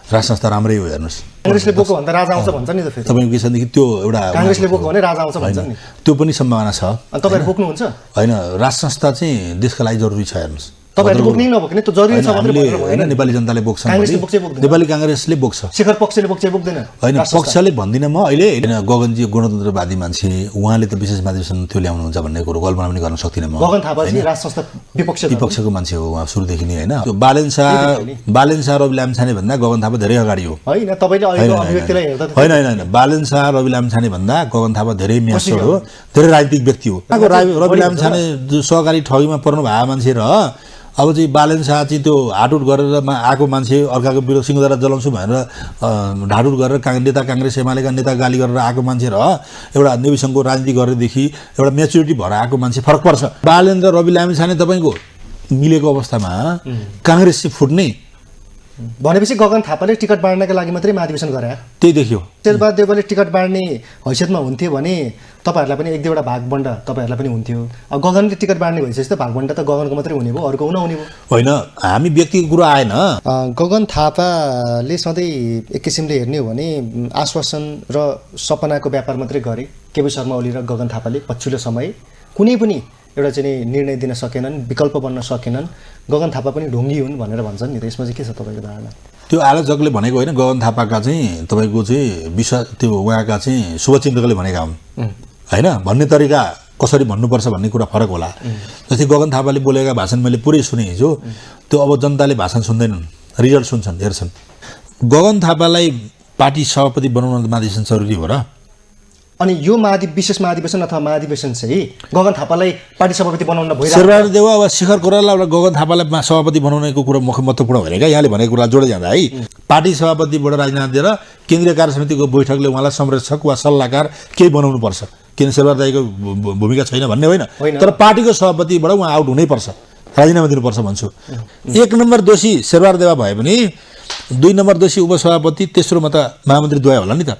राज संस्था राम्रै हो हेर्नुहोस्। कांग्रेसले बोको भन्दा राजा आउँछ भन्छ नि त फेरि। तपाईँको के छदेखि त्यो एउटा कांग्रेसले बोको भने राजा आउँछ भन्छ नि। त्यो पनि सम्भावना छ। अनि तपाईँहरू बोक्नुहुन्छ? होइन, राज संस्था चाहिँ देशका लागि जरुरी छ हेर्नुहोस्। तपाईँहरू बोक्नै नबोक्ने त जरुरी छ भनेर होइन, नेपाली जनताले बोक्छन्। कांग्रेसले बोक्छ बोक्दैन? नेपाली कांग्रेसले बोक्छ। शेखर पक्षले बोक्छ बोक्दैन? होइन, पक्षले भन्दिनँ म अहिले। गगनजी गणतन्त्रवादी मान्छे, उहाँले त विशेष महाधिवेशन त्यो ल्याउनुहुन्छ भन्ने कुरो कल्पना पनि गर्न सक्दिनँ म। गगन थापा चाहिँ राज संस्था विपक्षको मान्छे हो उहाँ सुरुदेखि नै होइन। त्यो बालेन शाह रवि लामिछाने भन्दा गगन थापा धेरै अगाडि हो। होइन, तपाईँले अहिलेको अभिव्यक्तिलाई हेर्दा होइन, बालेन शाह रवि लामिछाने भन्दा गगन थापा धेरै म्याच्योर हो, धेरै राजनीतिक व्यक्ति हो। रवि लामिछाने सहकारी ठगीमा पर्नु भएको मान्छे र अब चाहिँ बालेन शाह चाहिँ त्यो हाटुट गरेर आएको मान्छे, अर्काको विरोध सिंहदरा जलाउँछु भनेर ढाडुट गरेर काङ्ग्रेस एमालेका नेता गाली गरेर आएको मान्छे र एउटा नेविसङ्घको राजनीति गरेदेखि एउटा मेच्युरिटी भएर आएको मान्छे फरक पर्छ। बालेन र रवि लामिछाने तपाईँको मिलेको अवस्थामा काङ्ग्रेस चाहिँ फुट्ने भनेपछि गगन थापाले टिकट बाँड्नका लागि मात्रै महाधिवेशन गरे। त्यही देखियो। शेरबहादुर देउवाले टिकट बाँड्ने हैसियतमा हुन्थ्यो भने तपाईँहरूलाई पनि एक दुईवटा भागबण्ड तपाईँहरूलाई पनि हुन्थ्यो। अब गगनले टिकट बाँड्ने भइसकेपछि त भागबण्ड त गगनको मात्रै हुने भयो, अरूको नहुने भयो। होइन, हामी व्यक्तिको कुरो आएन। गगन थापाले सधैँ एक किसिमले हेर्ने हो भने आश्वासन र सपनाको व्यापार मात्रै गरे। केपी शर्मा ओली र गगन थापाले पछिल्लो समय कुनै पनि एउटा चाहिँ निर्णय दिन सकेनन्, विकल्प बन्न सकेनन्। गगन थापा पनि ढुङ्गी हुन् भनेर भन्छन् नि त, यसमा चाहिँ के छ तपाईँको धारणा? त्यो आलोचकले भनेको होइन, गगन थापाका चाहिँ तपाईँको चाहिँ त्यो उहाँका चाहिँ शुभचिन्तकले भनेका हुन् होइन। भन्ने तरिका कसरी भन्नुपर्छ भन्ने कुरा फरक होला। जस्तै गगन थापाले बोलेका भाषण मैले पुरै सुने हिजो, त्यो अब जनताले भाषण सुन्दैनन्, रिजल्ट सुन्छन्, हेर्छन्। गगन थापालाई पार्टी सभापति बनाउन महाधिवेशन जरुरी हो र? अनि यो विशेष महाधिवेशन अथवा महाधिवेशन चाहिँ गगन थापालाई पार्टी सभापति बनाउन भइरहेको शेरबहादुर देउवा वा शेखर कोइराला र गगन थापालाई सभापति बनाउनेको कुरा महत्त्वपूर्ण होइन क्या। यहाँले भनेको कुरा जोड्दै जाँदा है, पार्टी सभापतिबाट राजीनामा दिएर केन्द्रीय कार्य समितिको बैठकले उहाँलाई संरक्षक वा सल्लाहकार केही बनाउनु पर्छ, किन शेरबहादुर दाइको भूमिका छैन भन्ने होइन, तर पार्टीको सभापतिबाट उहाँ आउट हुनैपर्छ, राजीनामा दिनुपर्छ भन्छु। 1 नम्बर दोषी शेरबहादुर देउवा भए पनि 2 नम्बर दोषी उपसभापति, तेस्रोमा त महामन्त्री द्वय होला नि त।